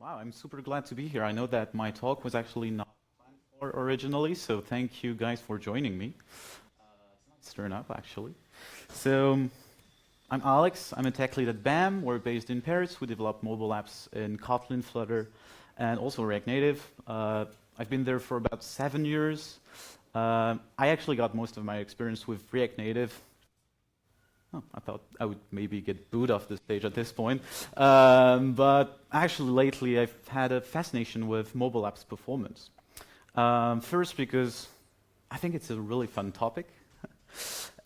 Wow, I'm super glad to be here. I know that my talk was actually not planned for originally, so thank you guys for joining me. It's a nice turn up, actually. So, I'm Alex. I'm a tech lead at BAM. We're based in Paris. We develop mobile apps in Kotlin, Flutter, and also React Native. I've been there for about 7 years. I actually got most of my experience with React Native. Oh, I thought I would maybe get booed off the stage at this point. But actually, lately, I've had a fascination with mobile apps performance. First, because I think it's a really fun topic.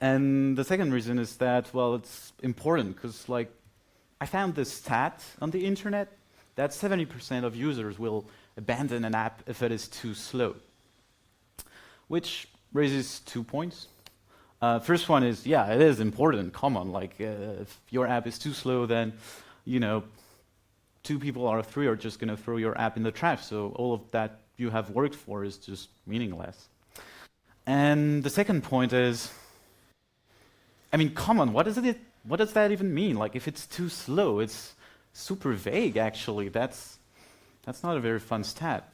And the second reason is that, well, it's important because, like, I found this stat on the internet that 70% of users will abandon an app if it is too slow, which raises 2 points. First one is, yeah, it is important. Come on, like, if your app is too slow, then, you know, 2 people out of 3 are just going to throw your app in the trash. So all of that you have worked for is just meaningless. And the second point is, I mean, come on, what does that even mean? Like, if it's too slow, it's super vague, actually. That's not a very fun stat.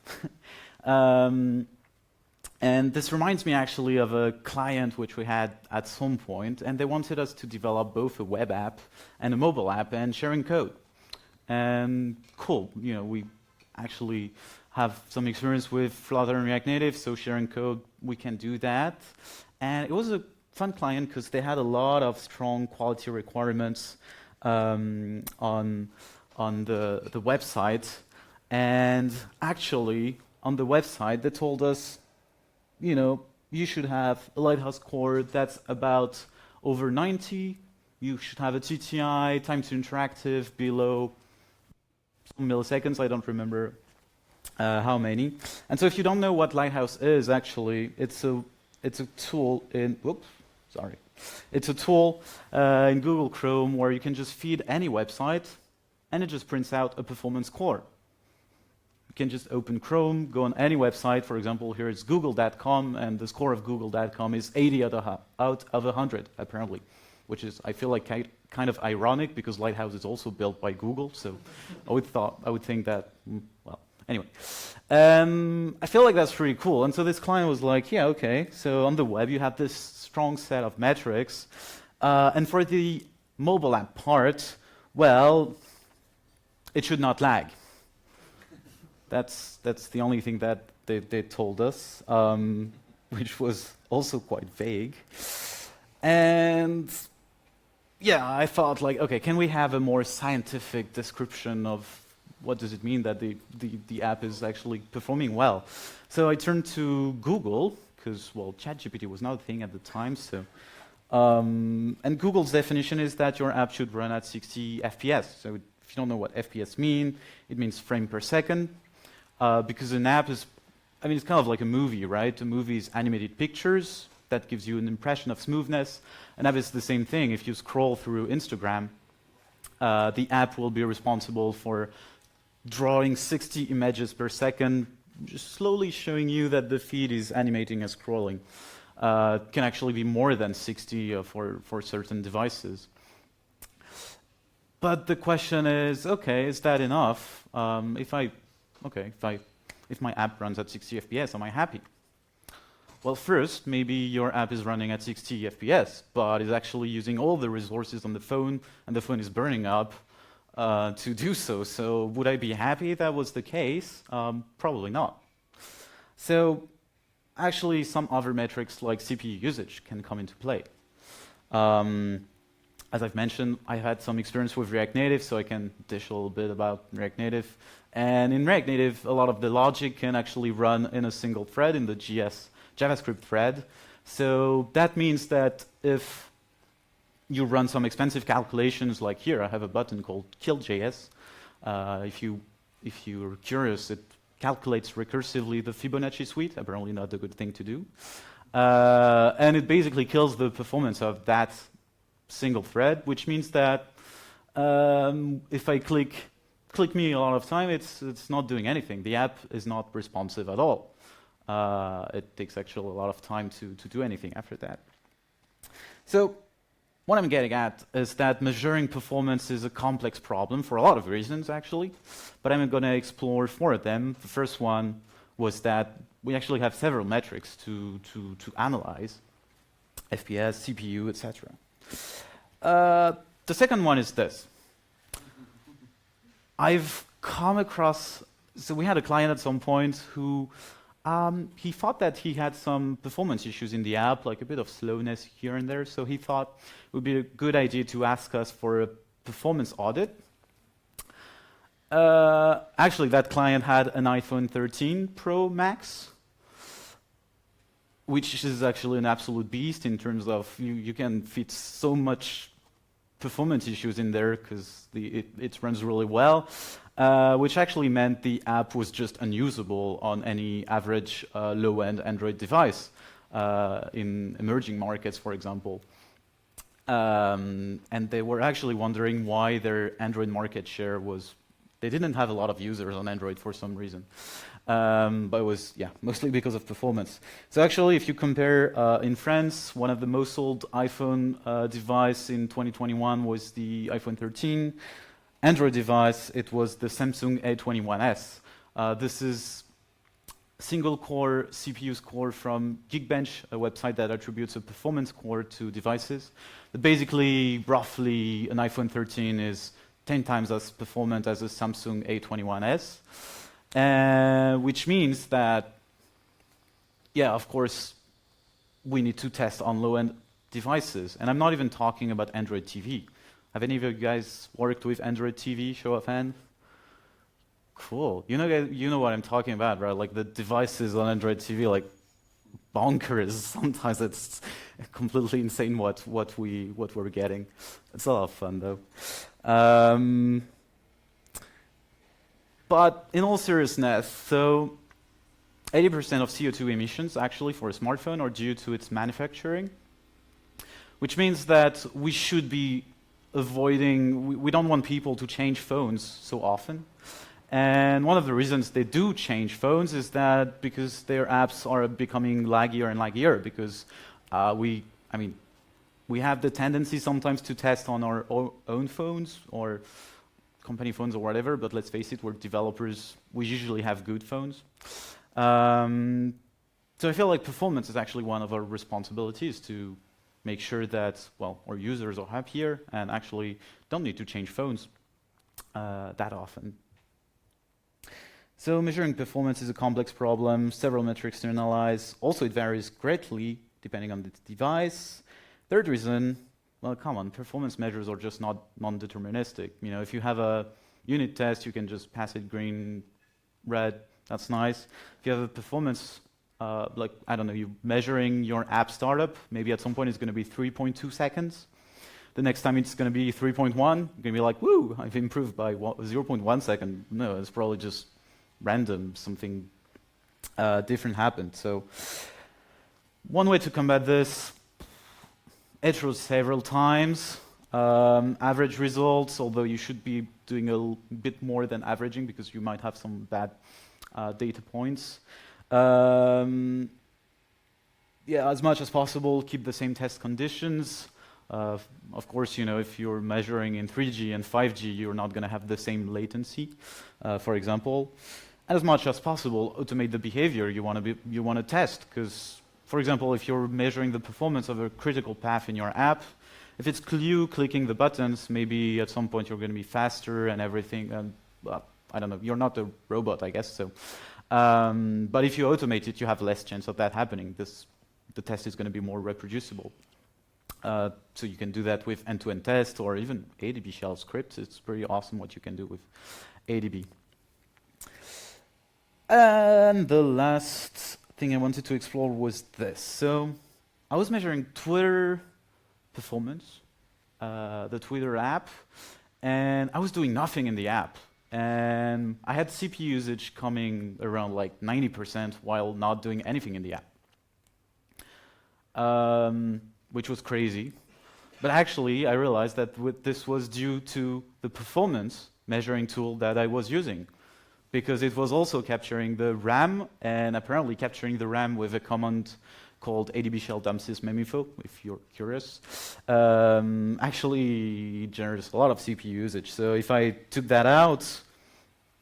And this reminds me actually of a client which we had at some point, and they wanted us to develop both a web app and a mobile app and sharing code. And cool, you know, we actually have some experience with Flutter and React Native, so sharing code, we can do that. And it was a fun client because they had a lot of strong quality requirements on the website. And actually, on the website, they told us, you know, you should have a Lighthouse score that's about over 90. You should have a TTI, time to interactive, below some milliseconds. I don't remember how many. And so if you don't know what Lighthouse is, actually, it's a tool in, It's a tool in Google Chrome where you can just feed any website and it just prints out a performance score. You can just open Chrome, go on any website. For example, here it's google.com, and the score of google.com is 80 out of 100, apparently, which is, I feel like, kind of ironic because Lighthouse is also built by Google. So I would think that, well, anyway. I feel like that's pretty cool. And so this client was like, yeah, okay. So on the web, you have this strong set of metrics. And for the mobile app part, well, it should not lag. That's the only thing that they told us, which was also quite vague. And yeah, I thought, like, okay, can we have a more scientific description of what does it mean that the app is actually performing well? So I turned to Google, because, well, ChatGPT was not a thing at the time. So, and Google's definition is that your app should run at 60 FPS. So if you don't know what FPS mean, it means frame per second. Because an app is, I mean, it's kind of like a movie, right? A movie is animated pictures that gives you an impression of smoothness. An app is the same thing. If you scroll through Instagram, the app will be responsible for drawing 60 images per second, just slowly showing you that the feed is animating as scrolling. Can actually be more than 60 for certain devices. But the question is, okay, is that enough? If my app runs at 60 FPS, am I happy? Well, first, maybe your app is running at 60 FPS, but is actually using all the resources on the phone, and the phone is burning up to do so. So would I be happy if that was the case? Probably not. So actually, some other metrics like CPU usage can come into play. As I've mentioned, I had some experience with React Native, so I can dish a little bit about React Native. And in React Native, a lot of the logic can actually run in a single thread, in the JavaScript thread. So that means that if you run some expensive calculations, like here, I have a button called kill.js. If you're curious, it calculates recursively the Fibonacci suite, apparently not a good thing to do. And it basically kills the performance of that single thread, which means that if I click me a lot of time, it's not doing anything. The app is not responsive at all. It takes actually a lot of time to do anything after that. So what I'm getting at is that measuring performance is a complex problem for a lot of reasons, actually, but I'm going to explore 4 of them. The first one was that we actually have several metrics to analyze, FPS, CPU, etc. The second one is this. I've come across, so we had a client at some point who he thought that he had some performance issues in the app, like a bit of slowness here and there, so he thought it would be a good idea to ask us for a performance audit. Actually, that client had an iPhone 13 Pro Max, which is actually an absolute beast in terms of you can fit so much performance issues in there because it runs really well, which actually meant the app was just unusable on any average low-end Android device in emerging markets, for example. And they were actually wondering why their Android market share was, they didn't have a lot of users on Android for some reason. But it was, yeah, mostly because of performance. So actually, if you compare in France, one of the most sold iPhone device in 2021 was the iPhone 13. Android device, it was the Samsung A21s. This is single-core CPU score from Geekbench, a website that attributes a performance score to devices. But basically, roughly, an iPhone 13 is 10 times as performant as a Samsung A21s. Which means that, yeah, of course, we need to test on low-end devices. And I'm not even talking about Android TV. Have any of you guys worked with Android TV? Show of hand. Cool. You know what I'm talking about, right? Like the devices on Android TV, like bonkers. Sometimes it's completely insane what we're getting. It's a lot of fun though. But in all seriousness, so 80% of CO2 emissions actually for a smartphone are due to its manufacturing, which means that we should be avoiding, we don't want people to change phones so often. And one of the reasons they do change phones is that because their apps are becoming laggier and laggier because we have the tendency sometimes to test on our own phones or company phones or whatever, but let's face it, we're developers, we usually have good phones. So I feel like performance is actually one of our responsibilities to make sure that, well, our users are happier and actually don't need to change phones that often. So measuring performance is a complex problem, several metrics to analyze. Also, it varies greatly depending on the device. Third reason, well, come on, performance measures are just not non-deterministic. You know, if you have a unit test, you can just pass it green, red, that's nice. If you have a performance, like, I don't know, you're measuring your app startup, maybe at some point it's going to be 3.2 seconds. The next time it's going to be 3.1, you're going to be like, woo, I've improved by 0.1 second. No, it's probably just random, something different happened. So one way to combat this, iterated several times, average results, although you should be doing a bit more than averaging because you might have some bad data points. Yeah, as much as possible, keep the same test conditions. Of course, you know, if you're measuring in 3G and 5G, you're not going to have the same latency, for example. And as much as possible, automate the behavior you want to test, because for example, if you're measuring the performance of a critical path in your app, if it's you clicking the buttons, maybe at some point you're going to be faster and everything. And I don't know, you're not a robot, I guess. So, but if you automate it, you have less chance of that happening. The test is going to be more reproducible. So you can do that with end-to-end test or even ADB shell scripts. It's pretty awesome what you can do with ADB. And the last thing I wanted to explore was this. So I was measuring Twitter performance, the Twitter app, and I was doing nothing in the app. And I had CPU usage coming around like 90% while not doing anything in the app, which was crazy. But actually, I realized that this was due to the performance measuring tool that I was using, because it was also capturing the RAM, and apparently capturing the RAM with a command called ADB shell dumsys memifo, if you're curious. Actually generates a lot of CPU usage. So if I took that out,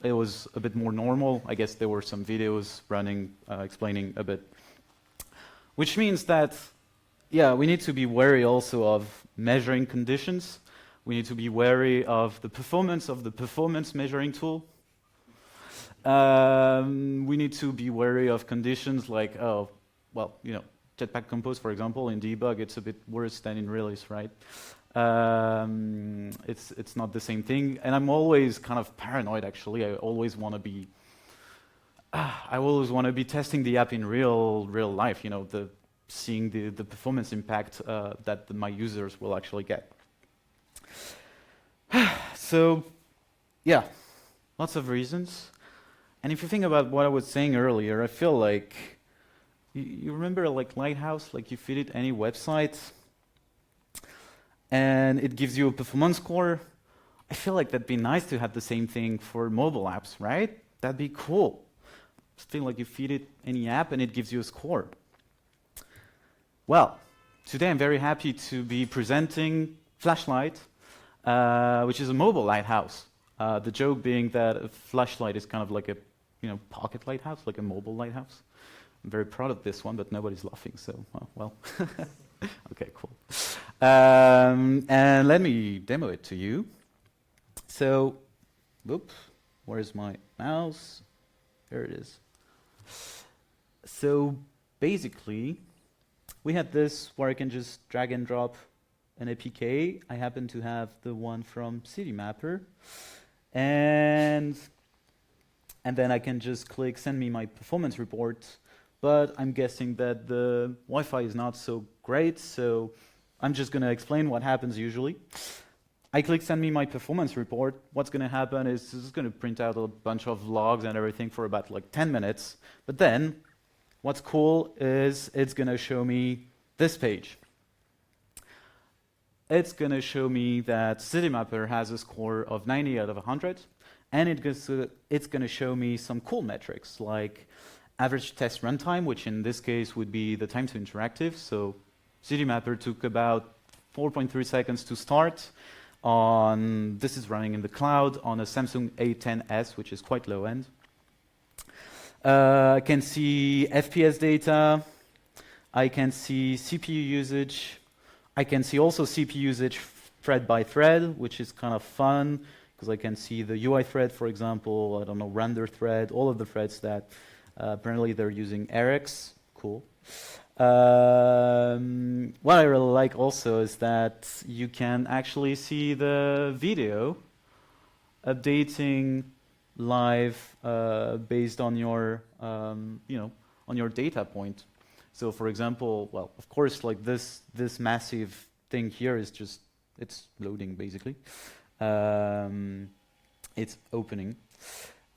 it was a bit more normal. I guess there were some videos running explaining a bit. Which means that, yeah, we need to be wary also of measuring conditions. We need to be wary of the performance measuring tool. We need to be wary of conditions like, oh, well, you know, Jetpack Compose, for example, in debug, it's a bit worse than in release, right? It's not the same thing, and I'm always kind of paranoid. Actually, I always want to be testing the app in real life. You know, seeing the performance impact that my users will actually get. So, yeah, lots of reasons. And if you think about what I was saying earlier, I feel like you remember like Lighthouse, like you feed it any website, and it gives you a performance score. I feel like that'd be nice to have the same thing for mobile apps, right? That'd be cool. Still, like you feed it any app and it gives you a score. Well, today I'm very happy to be presenting Flashlight, which is a mobile lighthouse. The joke being that a flashlight is kind of like a pocket lighthouse, like a mobile lighthouse. I'm very proud of this one, but nobody's laughing, so well. Okay, cool. And let me demo it to you. So, whoops, where's my mouse? There it is. So basically, we had this where I can just drag and drop an APK. I happen to have the one from CityMapper, and then I can just click send me my performance report. But I'm guessing that the Wi-Fi is not so great, so I'm just going to explain what happens usually. I click send me my performance report. What's going to happen is it's going to print out a bunch of logs and everything for about like 10 minutes. But then what's cool is it's going to show me this page. It's going to show me that CityMapper has a score of 90 out of 100, and it's going to show me some cool metrics like average test runtime, which in this case would be the time to interactive. So CityMapper took about 4.3 seconds to start. This is running in the cloud on a Samsung A10s, which is quite low end. I can see FPS data. I can see CPU usage. I can see also CPU usage thread by thread, which is kind of fun because I can see the UI thread, for example, I don't know, render thread, all of the threads that apparently they're using RX. Cool. What I really like also is that you can actually see the video updating live based on your on your data point. So for example, well, of course, like this massive thing here is just it's loading basically. It's opening.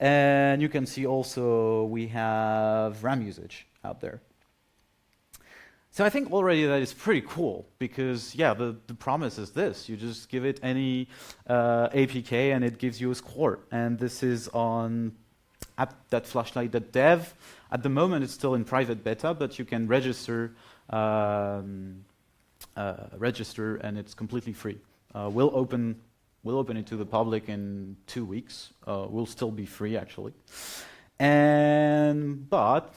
And you can see also we have RAM usage out there. So I think already that is pretty cool because, yeah, the promise is this. You just give it any APK and it gives you a score. And this is on app.flashlight.dev. At the moment, it's still in private beta, but you can register and it's completely free. We'll open it to the public in 2 weeks. We'll still be free, actually. But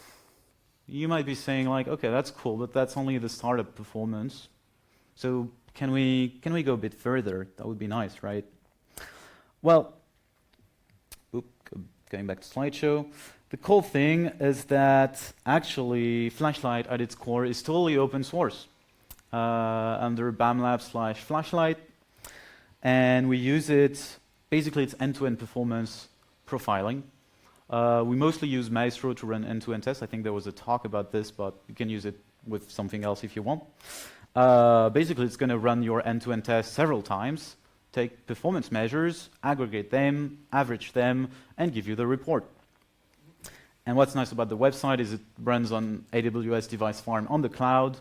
you might be saying like, okay, that's cool, but that's only the startup performance. So can we go a bit further? That would be nice, right? Well, going back to slideshow. The cool thing is that actually Flashlight at its core is totally open source under BAMLab/Flashlight. And we use it, basically it's end-to-end performance profiling. We mostly use Maestro to run end-to-end tests. I think there was a talk about this, but you can use it with something else if you want. Basically, it's going to run your end-to-end test several times, take performance measures, aggregate them, average them, and give you the report. And what's nice about the website is it runs on AWS Device Farm on the cloud,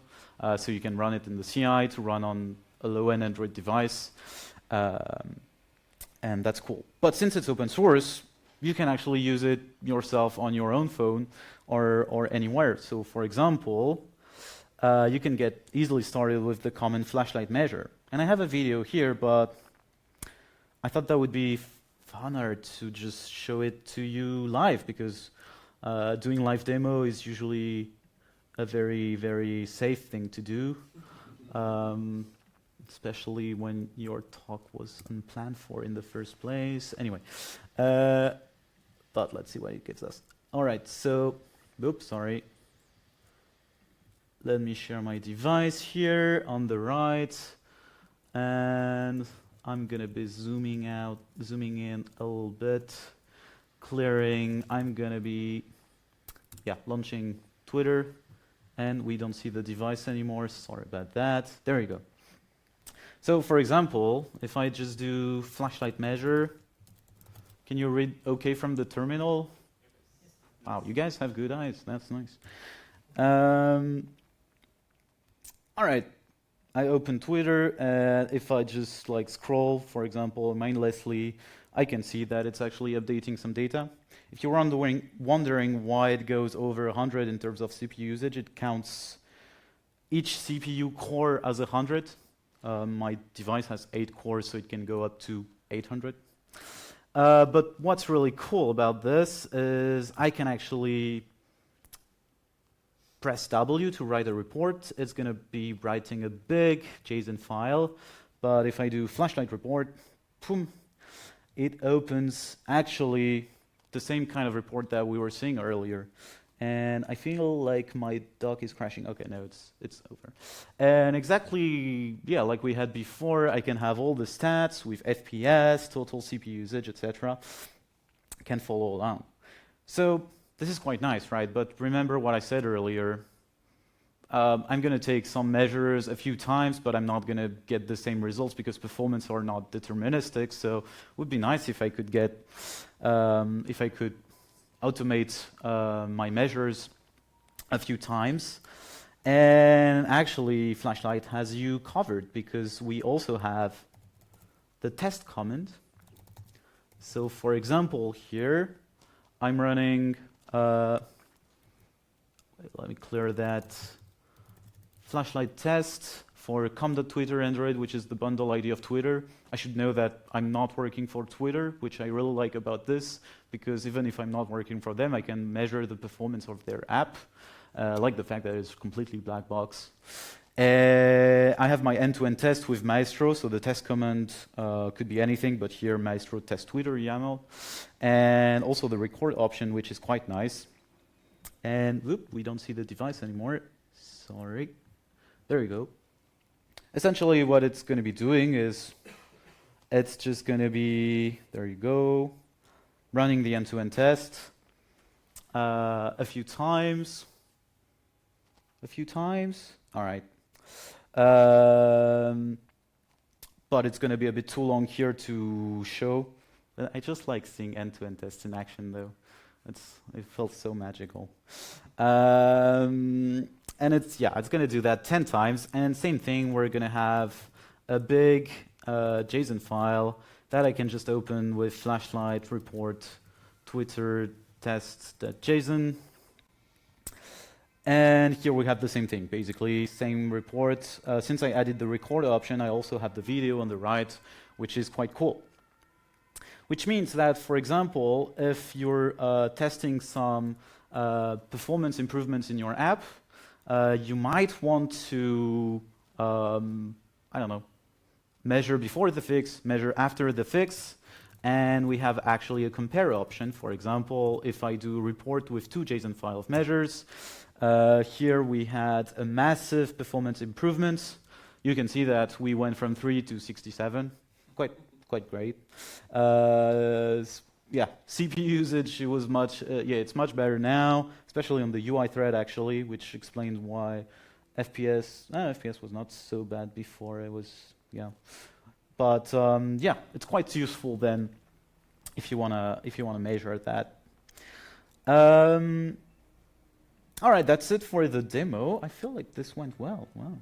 so you can run it in the CI to run on a low-end Android device. And that's cool. But since it's open source, you can actually use it yourself on your own phone or anywhere. So for example, you can get easily started with the common flashlight measure. And I have a video here, but I thought that would be funner to just show it to you live, because doing live demo is usually a very, very safe thing to do, especially when your talk was unplanned for in the first place. Anyway, but let's see what it gives us. All right, so, oops, sorry. Let me share my device here on the right, and I'm gonna be zooming in a little bit, clearing. I'm gonna be, launching Twitter, and we don't see the device anymore. Sorry about that. There you go. So, for example, if I just do flashlight measure, can you read OK from the terminal? Wow, you guys have good eyes. That's nice. All right. I open Twitter, and if I just scroll, for example, mindlessly, I can see that it's actually updating some data. If you're wondering why it goes over 100 in terms of CPU usage, it counts each CPU core as 100. My device has 8 cores, so it can go up to 800. But what's really cool about this is I can actually press W to write a report. It's going to be writing a big JSON file. But if I do flashlight report, boom, it opens actually the same kind of report that we were seeing earlier. And I feel like my dock is crashing. Okay, no, it's over. And exactly, like we had before, I can have all the stats with FPS, total CPU usage, etc. Can follow along. So this is quite nice, right? But remember what I said earlier. I'm going to take some measures a few times, but I'm not going to get the same results because performance are not deterministic. So it would be nice if I could get, if I could automate my measures a few times. And actually, Flashlight has you covered because we also have the test command. So for example, here, I'm running, let me clear that, Flashlight test for com.twitter Android, which is the bundle ID of Twitter. I should know that I'm not working for Twitter, which I really like about this, because even if I'm not working for them, I can measure the performance of their app. I like the fact that it's completely black box. I have my end-to-end test with Maestro, so the test command could be anything, but here Maestro test Twitter YAML. And also the record option, which is quite nice. And whoop, we don't see the device anymore. Sorry. There you go. Essentially what it's going to be doing is it's just going to be, there you go, running the end-to-end test a few times. All right. But it's going to be a bit too long here to show. I just like seeing end-to-end tests in action, though. It felt so magical. And it's going to do that 10 times. And same thing, we're going to have a big JSON file that I can just open with Flashlight report Twitter tests.json. And here we have the same thing, basically, same report. Since I added the record option, I also have the video on the right, which is quite cool. Which means that, for example, if you're testing some performance improvements in your app, you might want to, I don't know, measure before the fix, measure after the fix, and we have actually a compare option. For example, if I do report with 2 JSON file of measures, here we had a massive performance improvement. You can see that we went from 3 to 67, quite great. CPU usage, it was much, it's much better now, especially on the UI thread actually, which explains why FPS was not so bad before. It was, but it's quite useful then if you wanna measure that. All right, that's it for the demo. I feel like this went well. Wow.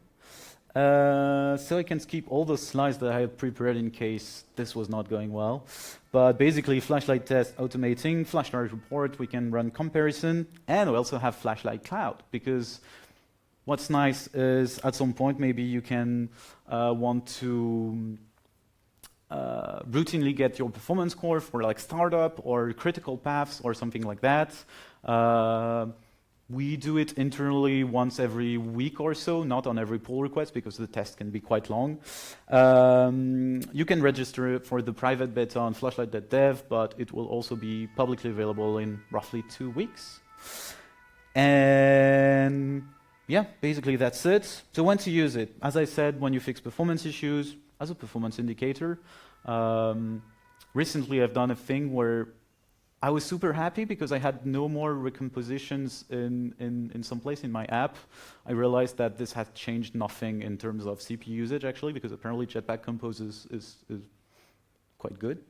So I can skip all the slides that I had prepared in case this was not going well. But basically, Flashlight test automating, Flashlight report, we can run comparison, and we also have Flashlight Cloud, because what's nice is at some point maybe you can want to routinely get your performance score for like startup or critical paths or something like that. We do it internally once every week or so, not on every pull request because the test can be quite long. You can register for the private beta on flashlight.dev, but it will also be publicly available in roughly 2 weeks. And yeah, basically that's it. So when to use it? As I said, when you fix performance issues, as a performance indicator. Recently I've done a thing where I was super happy because I had no more recompositions in some place in my app. I realized that this had changed nothing in terms of CPU usage actually, because apparently Jetpack Compose is quite good.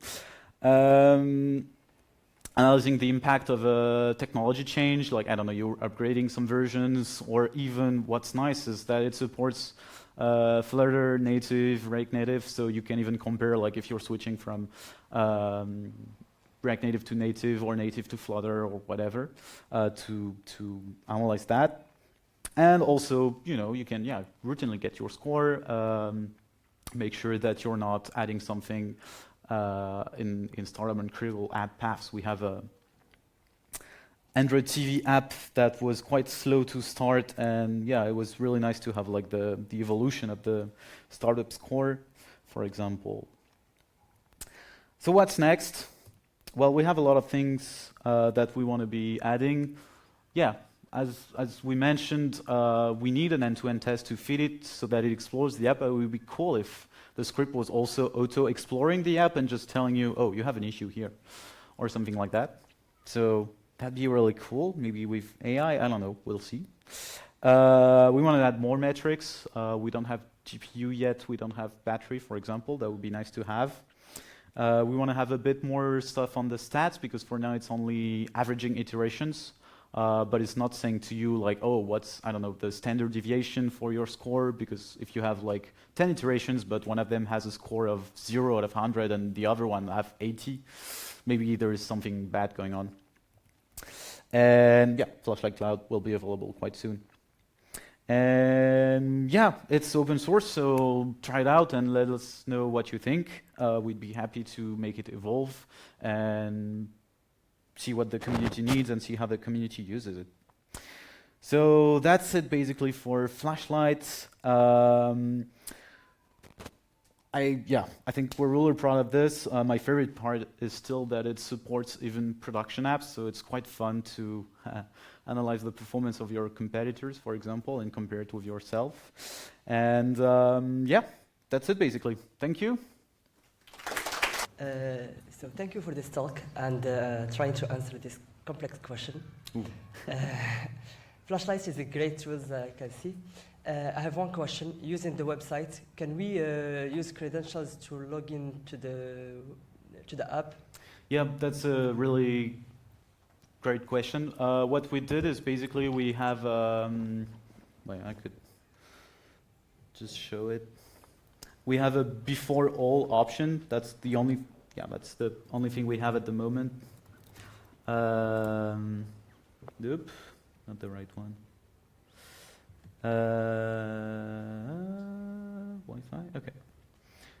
Analyzing the impact of a technology change, like, I don't know, you're upgrading some versions, or even what's nice is that it supports Flutter native, React native, so you can even compare, like, if you're switching from React native to native or native to Flutter or whatever, to analyze that. And also, you know, you can, routinely get your score, make sure that you're not adding something in startup and critical add paths. We have a Android TV app that was quite slow to start, and yeah, it was really nice to have like the evolution of the startup score, for example. So what's next? Well, we have a lot of things that we want to be adding. Yeah, as we mentioned, we need an end-to-end test to feed it so that it explores the app. It would be cool if the script was also auto-exploring the app and just telling you, oh, you have an issue here, or something like that. So that'd be really cool. Maybe with AI, I don't know, we'll see. We want to add more metrics. We don't have GPU yet. We don't have battery, for example. That would be nice to have. We want to have a bit more stuff on the stats, because for now it's only averaging iterations. But it's not saying to you like, oh, what's, I don't know, the standard deviation for your score, because if you have like 10 iterations, but one of them has a score of 0 out of 100 and the other one have 80, maybe there is something bad going on. And yeah, Flashlight Cloud will be available quite soon. And yeah, it's open source, so try it out and let us know what you think. We'd be happy to make it evolve and see what the community needs and see how the community uses it. So that's it basically for Flashlight. I think we're really proud of this. My favorite part is still that it supports even production apps, so it's quite fun to analyze the performance of your competitors, for example, and compare it with yourself. And yeah, that's it basically. Thank you. So thank you for this talk and trying to answer this complex question. Flashlight is a great tool, as I can see. I have one question. Using the website, can we use credentials to log in to the app? Yeah, that's a really great question. What we did is basically we have, wait, I could just show it. We have a before all option. That's the only thing we have at the moment. Nope, not the right one. Wi-Fi, okay.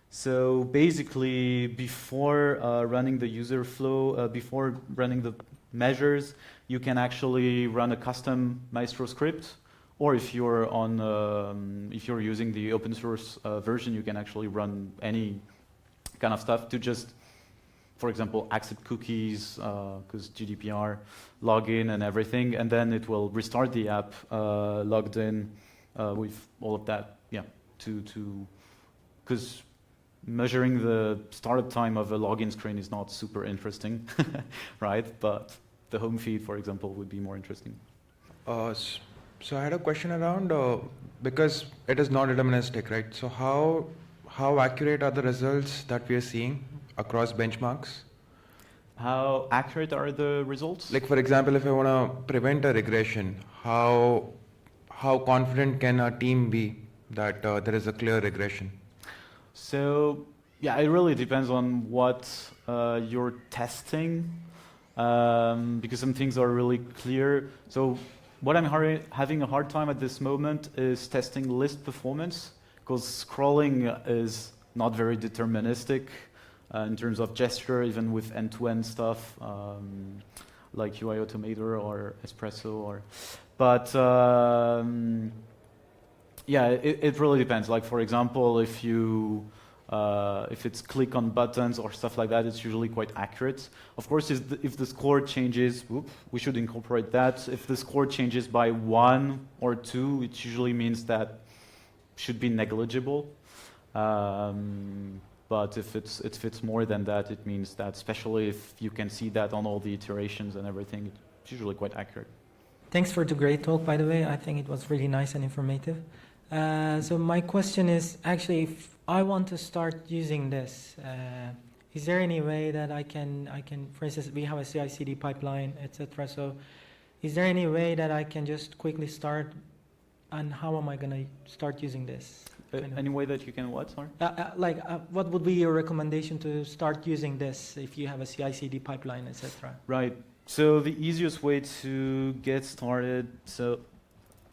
So basically, before running the user flow, before running the measures, you can actually run a custom Maestro script. Or if you're on, if you're using the open source version, you can actually run any kind of stuff to just, for example, accept cookies, because GDPR, log in and everything, and then it will restart the app logged in with all of that. Yeah, because measuring the startup time of a login screen is not super interesting, right? But the home feed, for example, would be more interesting. So I had a question around, because it is not deterministic, right? So how accurate are the results that we are seeing across benchmarks? How accurate are the results? Like, for example, if I want to prevent a regression, how confident can a team be that there is a clear regression? So yeah, it really depends on what you're testing, because some things are really clear. So What I'm having a hard time at this moment is testing list performance, because scrolling is not very deterministic in terms of gesture, even with end-to-end stuff like UI Automator or Espresso. But yeah, it really depends. Like, for example, if it's click on buttons or stuff like that, it's usually quite accurate. Of course, if the score changes, we should incorporate that. If the score changes by 1 or 2, it usually means that should be negligible. But if it's more than that, it means that, especially if you can see that on all the iterations and everything, it's usually quite accurate. Thanks for the great talk, by the way. I think it was really nice and informative. So my question is, actually, if I want to start using this, is there any way that I can, for instance, we have a CI/CD pipeline, etc. So is there any way that I can just quickly start, and how am I going to start using this? Any way that you can what, sorry? What would be your recommendation to start using this if you have a CI/CD pipeline, etc.? Right. So the easiest way to get started, so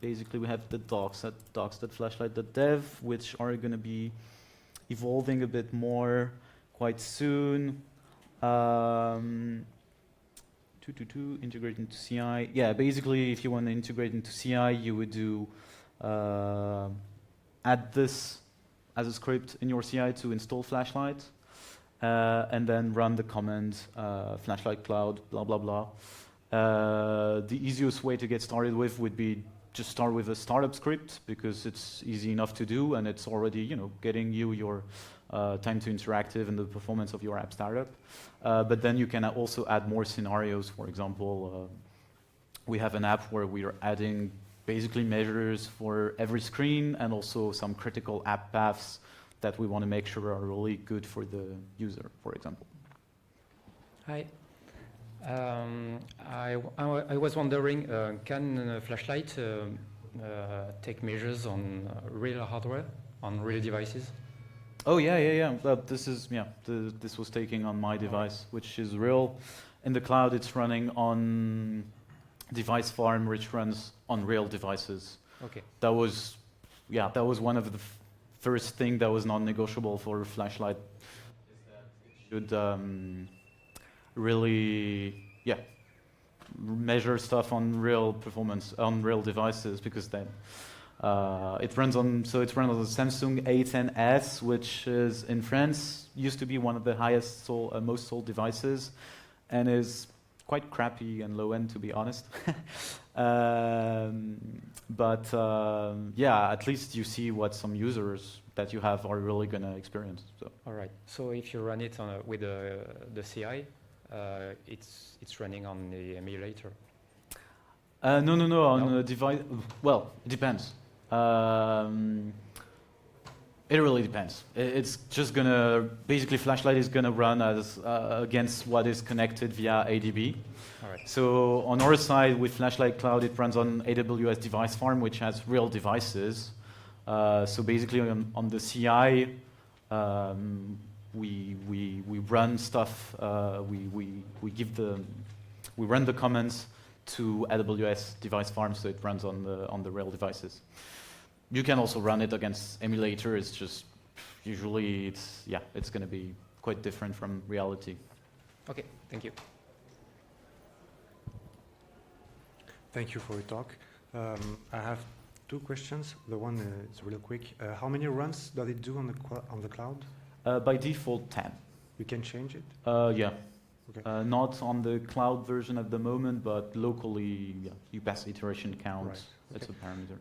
basically we have the docs.flashlight.dev, which are going to be evolving a bit more quite soon. Integrate into CI. Yeah, basically if you want to integrate into CI, you would do add this as a script in your CI to install Flashlight, and then run the command Flashlight Cloud, blah, blah, blah. The easiest way to get started with would be just start with a startup script, because it's easy enough to do, and it's already, getting you your time to interactive and the performance of your app startup. But then you can also add more scenarios. For example, we have an app where we are adding basically measures for every screen, and also some critical app paths that we want to make sure are really good for the user, for example. Hi. I was wondering, can Flashlight take measures on real hardware, on real devices? Oh yeah. Well, this was taking on my device, which is real. In the cloud, it's running on device farm, which runs on real devices. Okay. That was one of the first thing that was non-negotiable for Flashlight. Is that it should really, measure stuff on real performance on real devices, because then it runs on the Samsung A10s, which is in France used to be one of the highest most sold devices, and is quite crappy and low end, to be honest. But at least you see what some users that you have are really going to experience. So. All right. So if you run it with the CI, it's running on the emulator. No. On a device. Well, it depends. It really depends. It's just gonna basically Flashlight is gonna run as against what is connected via ADB. All right. So on our side with Flashlight Cloud, it runs on AWS Device Farm, which has real devices. So basically on the CI, we run stuff. We run the commands to AWS Device Farm, so it runs on the real devices. You can also run it against emulator. It's just usually it's going to be quite different from reality. Okay, thank you. Thank you for your talk. I have two questions. The one is real quick. How many runs does it do on the cloud? By default, 10. You can change it? Yeah. Okay. Not on the cloud version at the moment, but locally, you pass iteration count. Right. That's a parameter.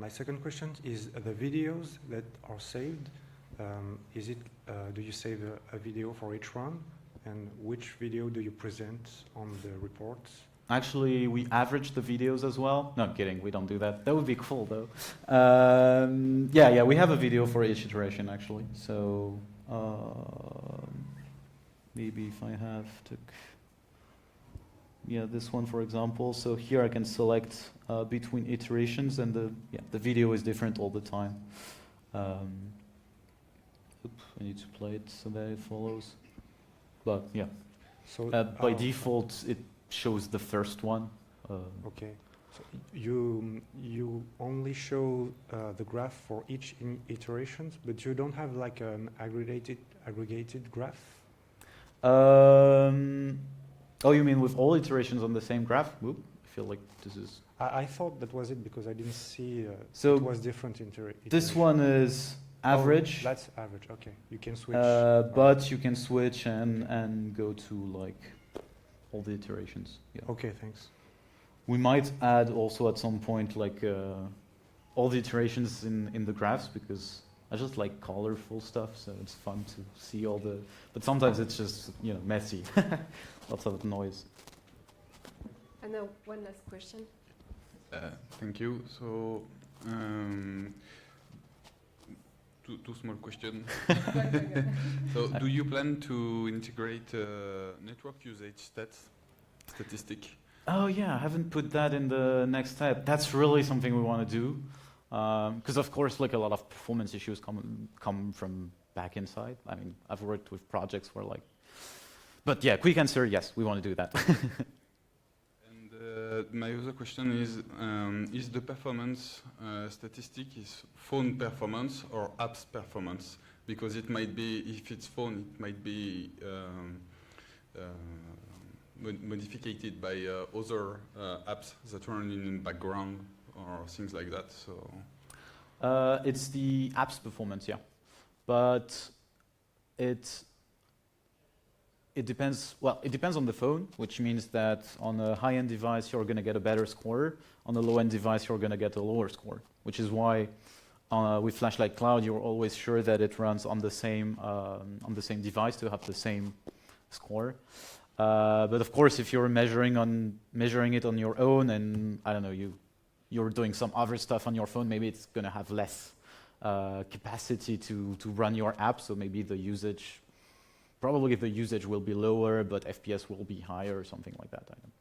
My second question is the videos that are saved. Do you save a video for each run? And which video do you present on the reports? Actually, we average the videos as well. No, I'm kidding. We don't do that. That would be cool, though. We have a video for each iteration, actually. So maybe if I have to... this one, for example. So here I can select between iterations, and the video is different all the time. I need to play it so that it follows. But yeah, So by default, it shows the first one. Okay. So you only show the graph for each iterations, but you don't have like an aggregated graph. Oh, you mean with all iterations on the same graph? Whoop, I feel like this is... I thought that was it because I didn't see So it was different iterations. This one is average, Oh, that's average. Okay, you can switch. but you can switch and go to like all the iterations. Yeah. Okay, thanks. We might add also at some point like all the iterations in the graphs, because I just like colorful stuff, so it's fun to see all the. But sometimes it's just messy, lots of noise. And one last question. Thank you. So, two small questions. So, do you plan to integrate network usage statistic? Oh yeah, I haven't put that in the next step. That's really something we want to do, because of course, like a lot of performance issues come from back inside. I mean, I've worked with projects where like, but yeah, quick answer, yes, we want to do that. And my other question is the performance statistic is phone performance or apps performance? Because it might be, if it's phone, it might be modified by other apps that run in background or things like that. So it's the app's performance, yeah, but it depends. Well, it depends on the phone, which means that on a high-end device you're going to get a better score. On a low-end device you're going to get a lower score, which is why with Flashlight Cloud you're always sure that it runs on the same device to have the same score. But of course, if you're measuring it on your own, and I don't know, you're doing some other stuff on your phone, maybe it's going to have less capacity to run your app. So maybe probably the usage will be lower, but FPS will be higher or something like that. I don't know.